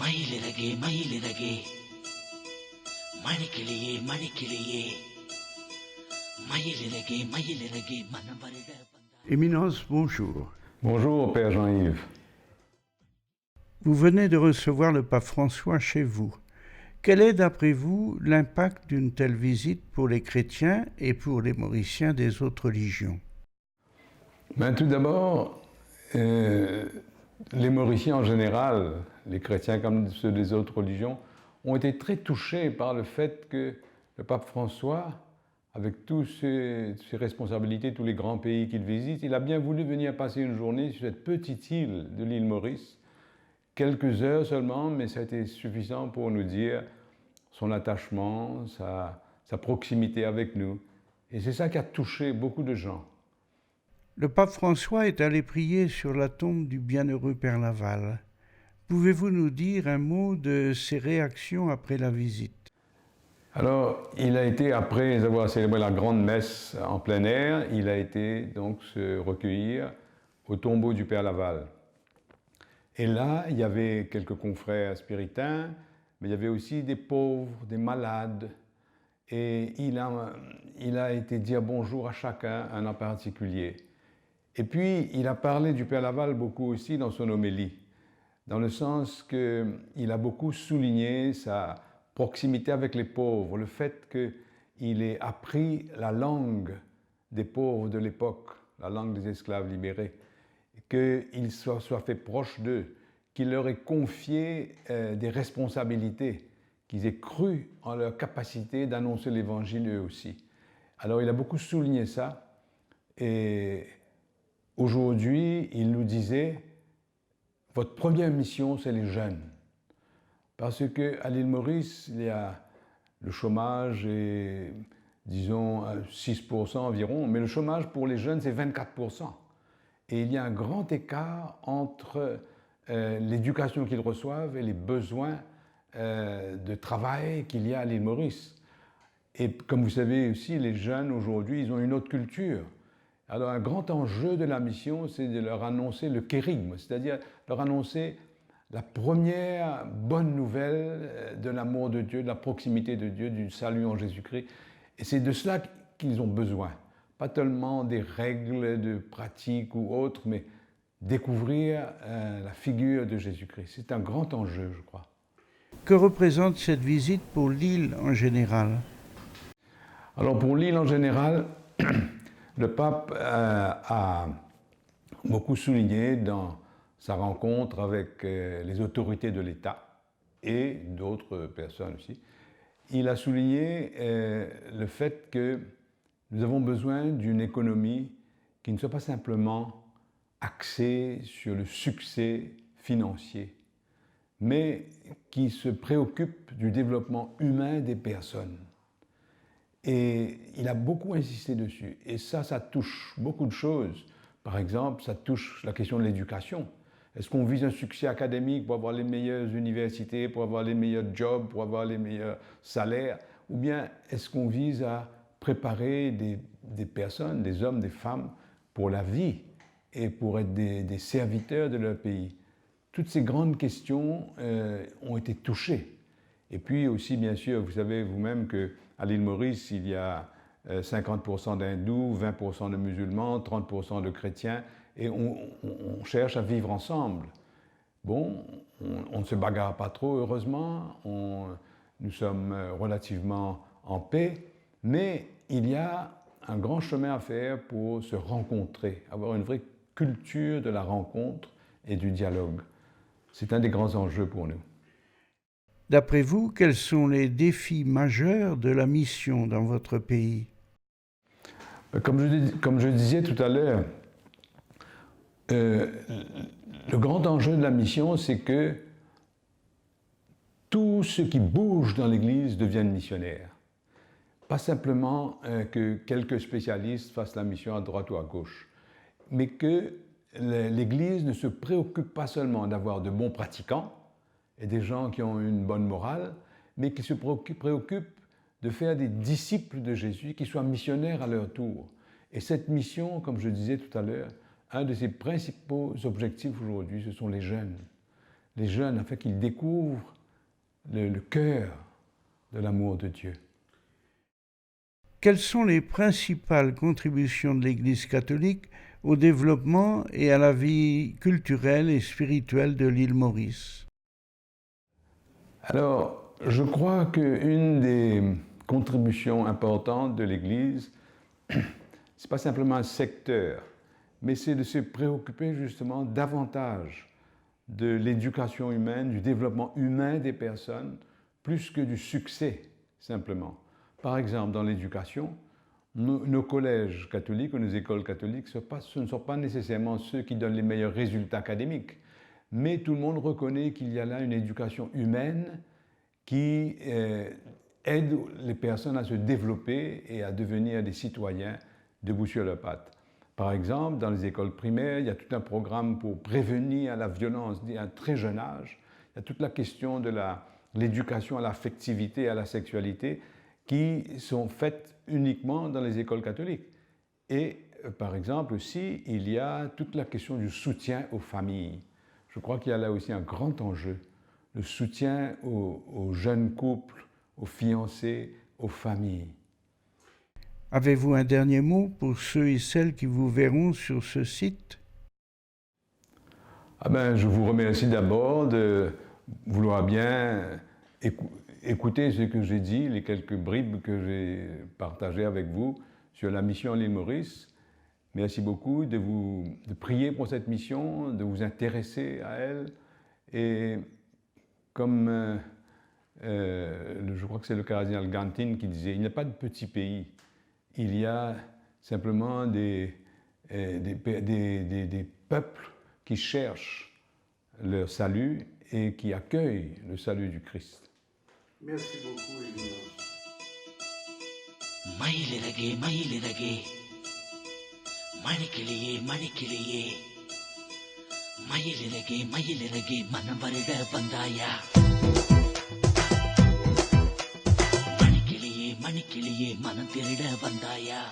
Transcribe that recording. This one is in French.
மயிலிறகே மயிலிறகே மணிக்கிளியே மணிக்கிளியே மயிலிறகே மயிலிறகே மனம் வருட Éminence, bonjour. Bonjour, Père Jean-Yves. Vous venez de recevoir le pape François chez vous. Quel est, d'après vous, l'impact d'une telle visite pour les chrétiens et pour les Mauriciens des autres religions? Tout d'abord, les Mauriciens en général, les chrétiens comme ceux des autres religions, ont été très touchés par le fait que le pape François, avec toutes ses responsabilités, tous les grands pays qu'il visite, il a bien voulu venir passer une journée sur cette petite île de l'île Maurice. Quelques heures seulement, mais ça a été suffisant pour nous dire son attachement, sa proximité avec nous. Et c'est ça qui a touché beaucoup de gens. Le pape François est allé prier sur la tombe du bienheureux Père Laval. Pouvez-vous nous dire un mot de ses réactions après la visite? Alors, il a été, après avoir célébré la grande messe en plein air, il a été donc se recueillir au tombeau du Père Laval. Et là, il y avait quelques confrères spiritains, mais il y avait aussi des pauvres, des malades. Et il a été dire bonjour à chacun, un en particulier. Et puis, il a parlé du Père Laval beaucoup aussi dans son homélie, dans le sens qu'il a beaucoup souligné sa proximité avec les pauvres, le fait qu'il ait appris la langue des pauvres de l'époque, la langue des esclaves libérés, qu'il soit fait proche d'eux, qu'il leur ait confié des responsabilités, qu'ils aient cru en leur capacité d'annoncer l'Évangile eux aussi. Alors il a beaucoup souligné ça, et aujourd'hui il nous disait, votre première mission c'est les jeunes. Parce qu'à l'île Maurice, il y a le chômage est, disons, 6% environ, mais le chômage pour les jeunes, c'est 24%. Et il y a un grand écart entre l'éducation qu'ils reçoivent et les besoins de travail qu'il y a à l'île Maurice. Et comme vous savez aussi, les jeunes aujourd'hui, ils ont une autre culture. Alors un grand enjeu de la mission, c'est de leur annoncer le kérygme, c'est-à-dire leur annoncer la première bonne nouvelle de l'amour de Dieu, de la proximité de Dieu, du salut en Jésus-Christ. Et c'est de cela qu'ils ont besoin. Pas tellement des règles de pratique ou autres, mais découvrir la figure de Jésus-Christ. C'est un grand enjeu, je crois. Que représente cette visite pour l'île en général? Alors pour l'île en général, le pape a beaucoup souligné dans sa rencontre avec les autorités de l'État et d'autres personnes aussi. Il a souligné le fait que nous avons besoin d'une économie qui ne soit pas simplement axée sur le succès financier, mais qui se préoccupe du développement humain des personnes. Et il a beaucoup insisté dessus. Et ça touche beaucoup de choses. Par exemple, ça touche la question de l'éducation. Est-ce qu'on vise un succès académique pour avoir les meilleures universités, pour avoir les meilleurs jobs, pour avoir les meilleurs salaires? Ou bien est-ce qu'on vise à préparer des personnes, des hommes, des femmes, pour la vie et pour être des serviteurs de leur pays? Toutes ces grandes questions ont été touchées. Et puis aussi, bien sûr, vous savez vous-même qu'à l'île Maurice, il y a 50% d'hindous, 20% de musulmans, 30% de chrétiens, et on cherche à vivre ensemble. Bon, on ne se bagarre pas trop, heureusement, nous sommes relativement en paix, mais il y a un grand chemin à faire pour se rencontrer, avoir une vraie culture de la rencontre et du dialogue. C'est un des grands enjeux pour nous. D'après vous, quels sont les défis majeurs de la mission dans votre pays? Comme je disais tout à l'heure, le grand enjeu de la mission, c'est que tout ce qui bouge dans l'Église devienne missionnaire. Pas simplement que quelques spécialistes fassent la mission à droite ou à gauche, mais que l'Église ne se préoccupe pas seulement d'avoir de bons pratiquants et des gens qui ont une bonne morale, mais qui se préoccupent de faire des disciples de Jésus qui soient missionnaires à leur tour. Et cette mission, comme je disais tout à l'heure, un de ses principaux objectifs aujourd'hui, ce sont les jeunes. les jeunes afin qu'ils découvrent le cœur de l'amour de Dieu. Quelles sont les principales contributions de l'Église catholique au développement et à la vie culturelle et spirituelle de l'île Maurice? Alors, je crois qu'une des contributions importantes de l'Église, c'est pas simplement un secteur, mais c'est de se préoccuper justement davantage de l'éducation humaine, du développement humain des personnes, plus que du succès simplement. Par exemple, dans l'éducation, nos collèges catholiques ou nos écoles catholiques, ce ne sont pas nécessairement ceux qui donnent les meilleurs résultats académiques, mais tout le monde reconnaît qu'il y a là une éducation humaine qui aide les personnes à se développer et à devenir des citoyens debout sur leurs pattes. Par exemple, dans les écoles primaires, il y a tout un programme pour prévenir la violence dès un très jeune âge. Il y a toute la question de l'éducation à l'affectivité et à la sexualité qui sont faites uniquement dans les écoles catholiques. Et par exemple aussi, il y a toute la question du soutien aux familles. Je crois qu'il y a là aussi un grand enjeu, le soutien aux jeunes couples, aux fiancés, aux familles. Avez-vous un dernier mot pour ceux et celles qui vous verront sur ce site? Je vous remercie d'abord de vouloir bien écouter ce que j'ai dit, les quelques bribes que j'ai partagées avec vous sur la mission à l'île Maurice. Merci beaucoup de prier pour cette mission, de vous intéresser à elle. Et comme je crois que c'est le cardinal Gantin qui disait, il n'y a pas de petit pays. Il y a simplement des peuples qui cherchent leur salut et qui accueillent le salut du Christ. Merci beaucoup, Elimas. மயிலிறகே மயிலிறகே மணிக்கிளியே மணிக்கிளியே மயிலிறகே மயிலிறகே மனம் வருட வந்தாயா மணிக்கிளியே மணிக்கிளியே மனம் திருட வந்தாயா